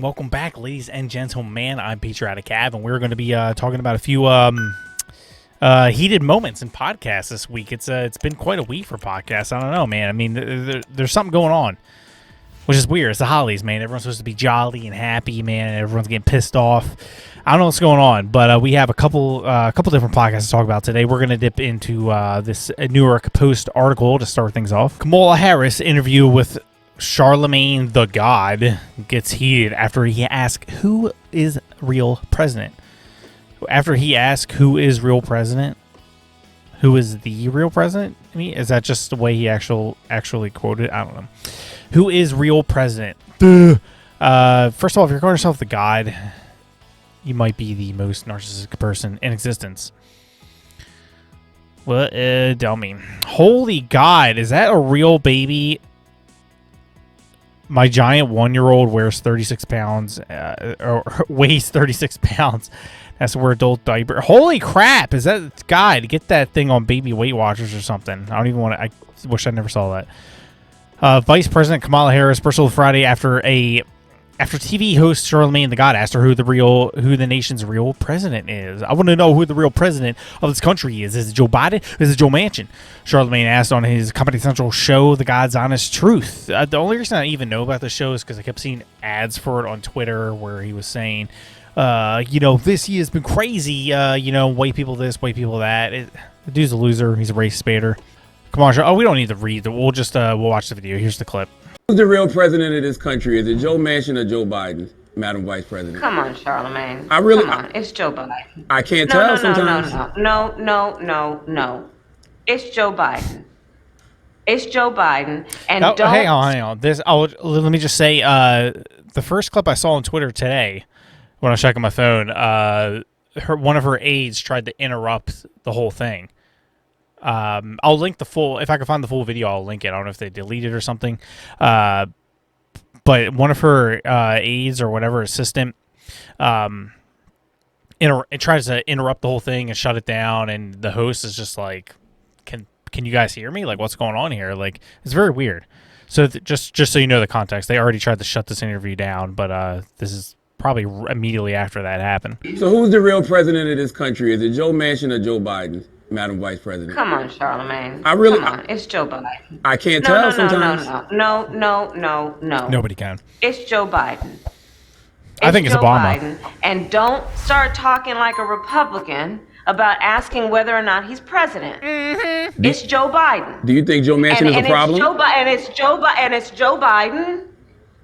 Welcome back, ladies and gentlemen. I'm Patriotic, and we're going to be talking about a few heated moments in podcasts this week. It's been quite a week for podcasts. I don't know, man. I mean, there's something going on, which is weird. It's the holidays, man. Everyone's supposed to be jolly and happy, man, and everyone's getting pissed off. I don't know what's going on, but we have a couple different podcasts to talk about today. We're going to dip into this New York Post article to start things off. Kamala Harris interview with Charlemagne the God gets heated after he asks who is real president. After he asks who is real president, who is the real president? I mean, is that just the way he actually quoted? I don't know. Who is real president? First of all, if you're calling yourself the God, you might be the most narcissistic person in existence. What tell me? Holy God, is that a real baby? My giant 1-year-old wears 36 pounds, or weighs 36 pounds. That's where adult diaper. Holy crap! Is that God? Get that thing on Baby Weight Watchers or something. I don't even want to. I wish I never saw that. Vice President Kamala Harris bristled Friday after TV host Charlemagne the God asked her who the nation's real president is. I want to know who the real president of this country is. Is it Joe Biden? Or is it Joe Manchin? Charlemagne asked on his Comedy Central show, The God's Honest Truth. The only reason I even know about the show is because I kept seeing ads for it on Twitter where he was saying, this year has been crazy. White people this, white people that. The dude's a loser. He's a race baiter. Come on, we don't need to read it. We'll just we'll watch the video. Here's the clip. Who's the real president of this country? Is it Joe Manchin or Joe Biden, Madam Vice President? Come on, Charlemagne. Come on. It's Joe Biden. I can't tell sometimes. No. It's Joe Biden. It's Joe Biden. And don't... Hang on. Let me just say, the first clip I saw on Twitter today, when I was checking my phone, one of her aides tried to interrupt the whole thing. I'll link if I can find the full video, I'll link it. I don't know if they deleted it or something. But one of her aides or whatever assistant, it tries to interrupt the whole thing and shut it down. And the host is just like, can you guys hear me? Like, what's going on here? Like, it's very weird. So just so you know the context, they already tried to shut this interview down, but this is probably immediately after that happened. So who's the real president of this country? Is it Joe Manchin or Joe Biden, Madam Vice President? Come on, Charlemagne. Come on. It's Joe Biden. I can't tell sometimes. No. Nobody can. It's Joe Biden. I think it's Joe Obama. Biden. And don't start talking like a Republican about asking whether or not he's president. Mm-hmm. It's Joe Biden. Do you think Joe Manchin is a problem? It's Joe Biden.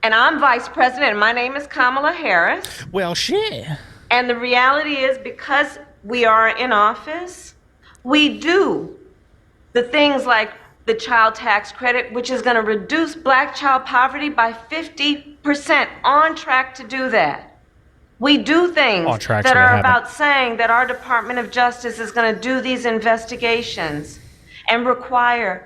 And I'm vice president, and my name is Kamala Harris. Well, shit. And the reality is, because we are in office, we do the things like the child tax credit, which is going to reduce black child poverty by 50%, on track to do that. We do things that are about saying that our Department of Justice is going to do these investigations and require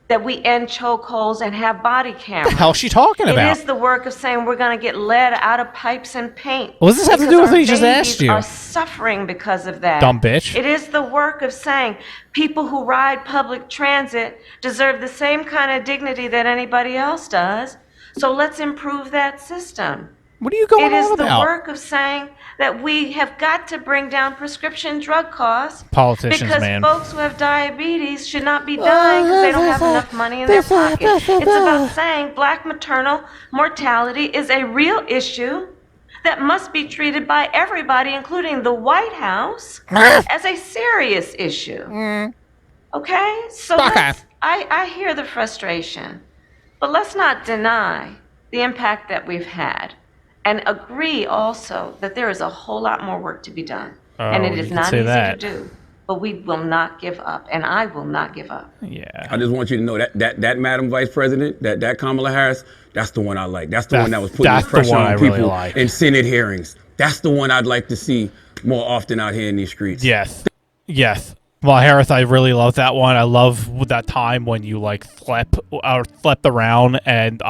that we end chokeholds and have body cameras. What the hell's she talking about? It is the work of saying we're going to get lead out of pipes and paint. What does this have to do with what he just asked you? Are suffering because of that. Dumb bitch. It is the work of saying people who ride public transit deserve the same kind of dignity that anybody else does. So let's improve that system. What are you going on about? It is the work of saying that we have got to bring down prescription drug costs. Politicians, because man. Folks who have diabetes should not be dying because they don't have enough money in their pocket. It's about saying black maternal mortality is a real issue that must be treated by everybody, including the White House, as a serious issue. Okay? So I hear the frustration, but let's not deny the impact that we've had. And agree also that there is a whole lot more work to be done. And it is not easy to do. But we will not give up. And I will not give up. Yeah. I just want you to know that Madam Vice President, that Kamala Harris, that's the one I like. That's the one that was putting the pressure on people in Senate hearings. That's the one I'd like to see more often out here in these streets. Yes. Well, Harris, I really love that one. I love that time when you slept around and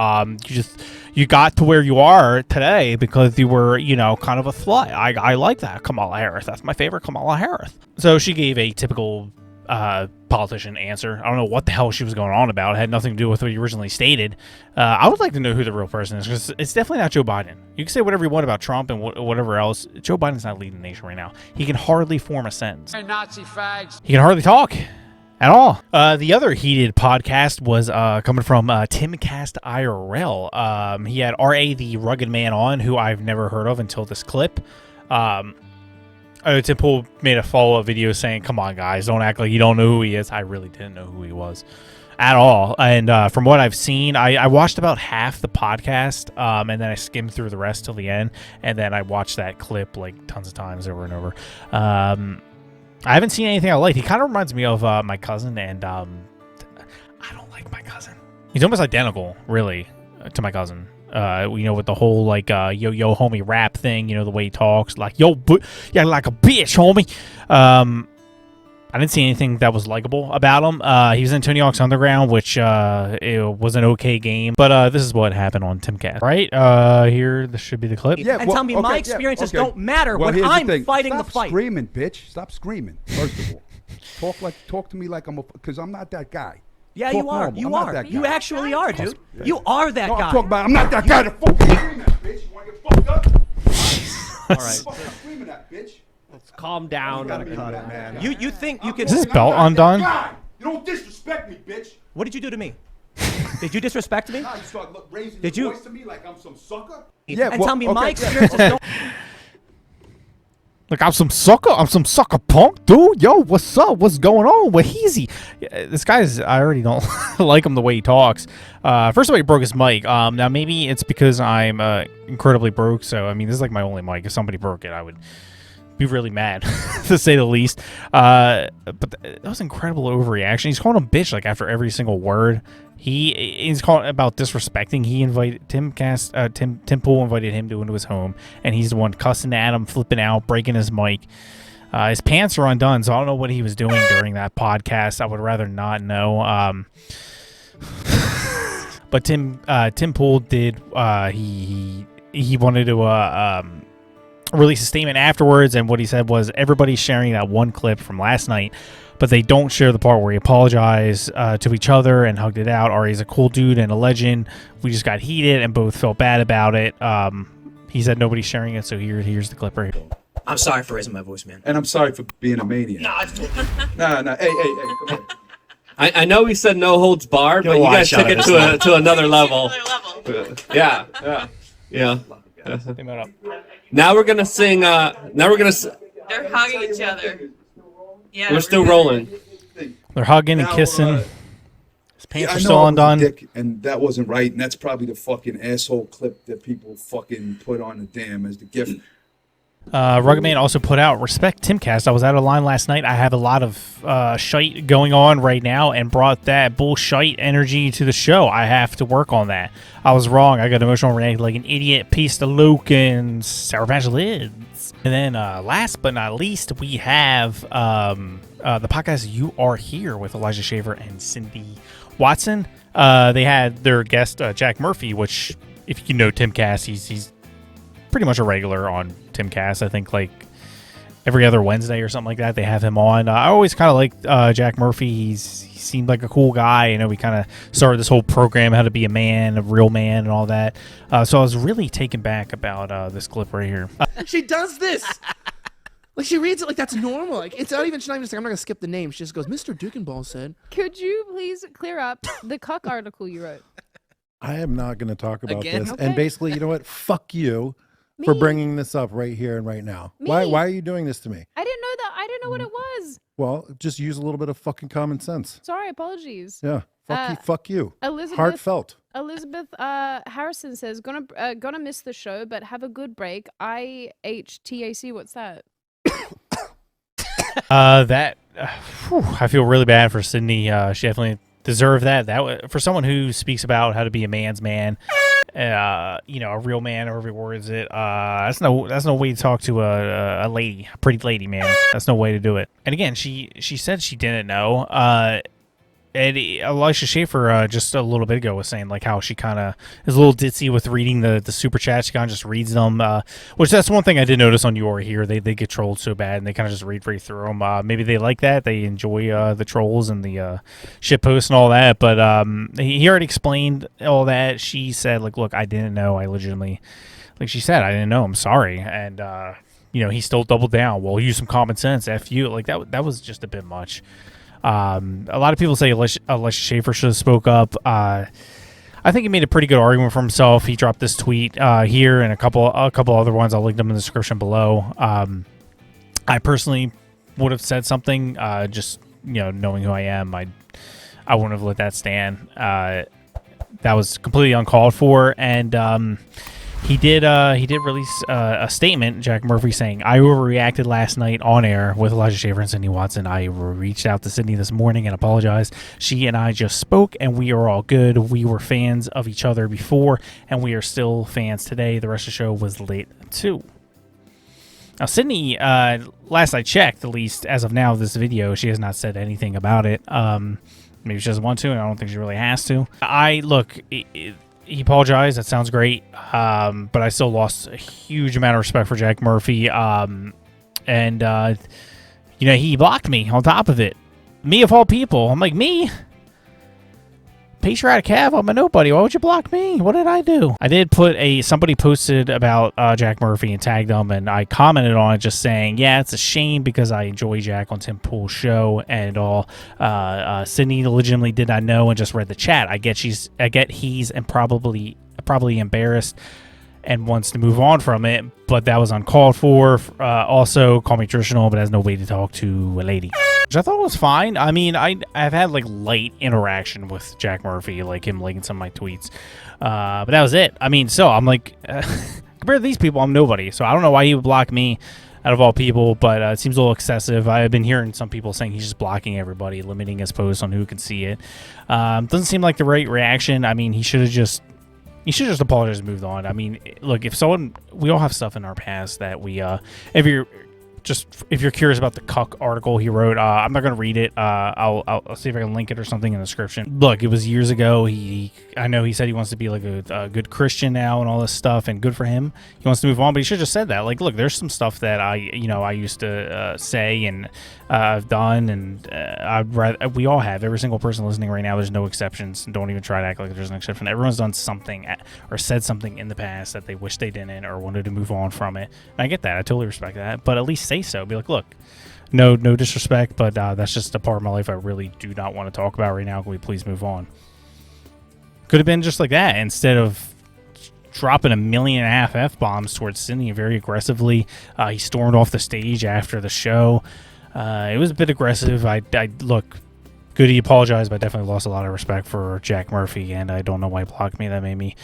you got to where you are today because you were, kind of a slut. I like that, Kamala Harris. That's my favorite Kamala Harris. So she gave a typical politician answer. I don't know what the hell she was going on about. It had nothing to do with what you originally stated. I would like to know who the real person is, because it's definitely not Joe Biden. You can say whatever you want about Trump and whatever else. Joe Biden's not leading the nation right now. He can hardly form a sentence. Hey, Nazi fags. He can hardly talk at all. The other heated podcast was coming from Timcast IRL. He had R.A. the Rugged Man on, who I've never heard of until this clip. Tim Pool made a follow-up video saying, come on, guys, don't act like you don't know who he is. I really didn't know who he was at all. And from what I've seen, I watched about half the podcast, and then I skimmed through the rest till the end, and then I watched that clip like tons of times over and over. I haven't seen anything I like. He kind of reminds me of my cousin, and I don't like my cousin. He's almost identical, really, to my cousin. With the whole like yo homie rap thing, the way he talks, like yeah, like a bitch, homie. I didn't see anything that was likable about him. He was in Tony Hawk's Underground, which it was an okay game, but this is what happened on Timcast, right? Here, this should be the clip. Yeah, and tell me my experiences don't matter when I'm fighting the fight. Stop screaming, bitch! Stop screaming. First of all, talk to me like because I'm not that guy. Yeah, you are. You are. You actually are, dude. You are that guy. I'm talking about. I'm not that guy to fucking scream at, bitch. You want to get fucked up? All right. Stop screaming at, bitch. Let's calm down. You gotta cut it, man. You think you can? Is this belt undone? You don't disrespect me, bitch. What did you do to me? Did you disrespect me? Nah, you start raising your voice to me like I'm some sucker. Yeah. And tell me my experiences don't. Like, I'm some sucker punk, dude. Yo, what's up? What's going on? What easy? This guy's, I already don't like him the way he talks. First of all, he broke his mic. Now, maybe it's because I'm incredibly broke. So, I mean, this is like my only mic. If somebody broke it, I would be really mad, to say the least. But that was incredible overreaction. He's calling him bitch, like, after every single word. He's calling about disrespecting. He invited Tim Pool invited him into his home, and he's the one cussing at him, flipping out, breaking his mic. His pants are undone, so I don't know what he was doing during that podcast. I would rather not know. But Tim Pool did. He wanted to release a statement afterwards, and what he said was everybody's sharing that one clip from last night, but they don't share the part where he apologized to each other and hugged it out. Ari's a cool dude and a legend. We just got heated and both felt bad about it. He said nobody's sharing it, so here's the clip right here. I'm sorry for raising my voice, man. And I'm sorry for being a maniac. No. Hey, come on. I know we said no holds barred, but you guys took it to another level. Yeah. Now we're gonna sing. They're hugging each other. Yeah. We're still rolling. They're hugging and kissing. His pants are still undone. And that wasn't right. And that's probably the fucking asshole clip that people fucking put on the damn as the gift. Rugged Man also put out Respect Timcast. I was out of line last night. I have a lot of shite going on right now and brought that bullshit energy to the show. I have to work on that. I was wrong. I got emotional, reacted like an idiot. Peace to Luke and Sour Patch Lids. And then last but not least, we have the podcast You Are Here with Elijah Shaver and Cindy Watson. They had their guest, Jack Murphy, which, if you know Timcast, he's pretty much a regular on Timcast. I think like every other Wednesday or something like that they have him on. I always kind of liked Jack Murphy. He seemed like a cool guy. We kind of started this whole program, how to be a man, a real man, and all that. So I was really taken back about this clip right here. She does this. Like, she reads it like that's normal. Like, it's not even, she's not even saying, I'm not going to skip the name. She just goes, Mr. Dukenball said. Could you please clear up the cuck article you wrote? I am not going to talk about this. Okay. And basically, you know what? Fuck you. For bringing this up right here and right now. Why are you doing this to me? I didn't know that. I didn't know what it was. Well, just use a little bit of fucking common sense. Sorry, apologies. Yeah. Fuck you. Elizabeth, heartfelt. Elizabeth Harrison says, gonna miss the show, but have a good break. IHTAC, what's that? I feel really bad for Sydney. She definitely deserved that. For someone who speaks about how to be a man's man. A real man, or every word is it. That's no way to talk to a lady, a pretty lady, man. That's no way to do it. And again, she said she didn't know. And Elisha Schaefer just a little bit ago was saying like how she kind of is a little ditzy with reading the super chats. She kind of just reads them, which that's one thing I did notice on Your here. They get trolled so bad, and they kind of just read right through them. Maybe they like that. They enjoy the trolls and the shit posts and all that. But he already explained all that. She said like, look, I didn't know. I legitimately, like she said, I didn't know. I'm sorry. And you know, he still doubled down. Well, use some common sense. F you. Like that was just a bit much. A lot of people say Elisha Schaefer should have spoke up. I think he made a pretty good argument for himself. He dropped this tweet here and a couple other ones. I'll link them in the description below. I personally would have said something. Just knowing who I am, I wouldn't have let that stand. That was completely uncalled for, and he did release a statement, Jack Murphy, saying, I overreacted last night on air with Elisha Schaefer and Sydney Watson. I reached out to Sydney this morning and apologized. She and I just spoke, and we are all good. We were fans of each other before, and we are still fans today. The rest of the show was late, too. Now, Sydney, last I checked, at least as of now, this video, she has not said anything about it. Maybe she doesn't want to, and I don't think she really has to. He apologized. That sounds great. But I still lost a huge amount of respect for Jack Murphy. He blocked me on top of it. Me of all people. I'm like, me? Patriotic Cav, I'm a nobody. Why would you block me? What did I do? I did put somebody posted about Jack Murphy and tagged them, and I commented on it just saying, yeah, it's a shame because I enjoy Jack on Tim Pool's show and all. Sydney legitimately did not know and just read the chat. I get he's and probably embarrassed and wants to move on from it, but that was uncalled for. Also, call me traditional, but has no way to talk to a lady. Which I thought was fine. I mean, I've had like light interaction with Jack Murphy, like him liking some of my tweets, but that was it. I mean, so I'm like, compared to these people, I'm nobody. So I don't know why he would block me out of all people, but it seems a little excessive. I've been hearing some people saying he's just blocking everybody, limiting his posts on who can see it. Doesn't seem like the right reaction. I mean, he should have just apologized and moved on. I mean, look, we all have stuff in our past that we, if you're curious about the cuck article he wrote, I'm not going to read it. I'll see if I can link it or something in the description. Look, it was years ago. I know he said he wants to be like a good Christian now and all this stuff, and good for him. He wants to move on, but he should have just said that. Like, look, there's some stuff that I used to say and I've done, and we all have. Every single person listening right now, there's no exceptions. Don't even try to act like there's an exception. Everyone's done something or said something in the past that they wish they didn't or wanted to move on from it. And I get that. I totally respect that. But at least say so. Be like, look, no disrespect, but that's just a part of my life I really do not want to talk about right now. Can we please move on? Could have been just like that instead of dropping 1.5 million F-bombs towards Sydney very aggressively. He stormed off the stage after the show. It was a bit aggressive. I look, good he apologized, but I definitely lost a lot of respect for Jack Murphy, and I don't know why he blocked me. That made me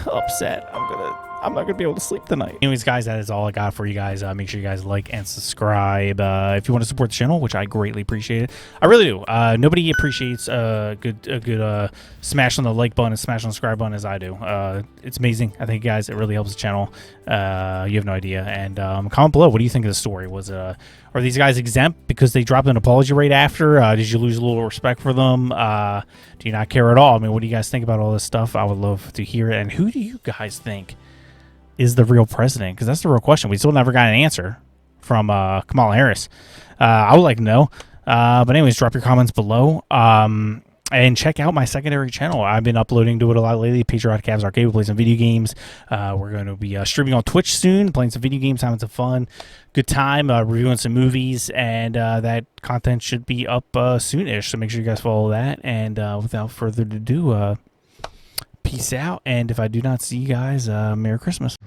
upset. I'm not gonna be able to sleep tonight. Anyways, guys, that is all I got for you guys. Make sure you guys like and subscribe if you want to support the channel, which I greatly appreciate it. I really do. Nobody appreciates a good smash on the like button and smash on the subscribe button as I do. It's amazing. I think, guys, it really helps the channel. You have no idea. And comment below. What do you think of the story? Are these guys exempt because they dropped an apology right after? Did you lose a little respect for them? Do you not care at all? I mean, what do you guys think about all this stuff? I would love to hear it. And who do you guys think is the real president? Because that's the real question. We still never got an answer from Kamala Harris. I would like to know. But anyways, drop your comments below. And check out my secondary channel. I've been uploading to it a lot lately. Patriotic Cavs Arcade. We play some video games. We're going to be streaming on Twitch soon, playing some video games, having some fun. Good time, reviewing some movies, and that content should be up soonish. So make sure you guys follow that. And without further ado, peace out. And if I do not see you guys, Merry Christmas.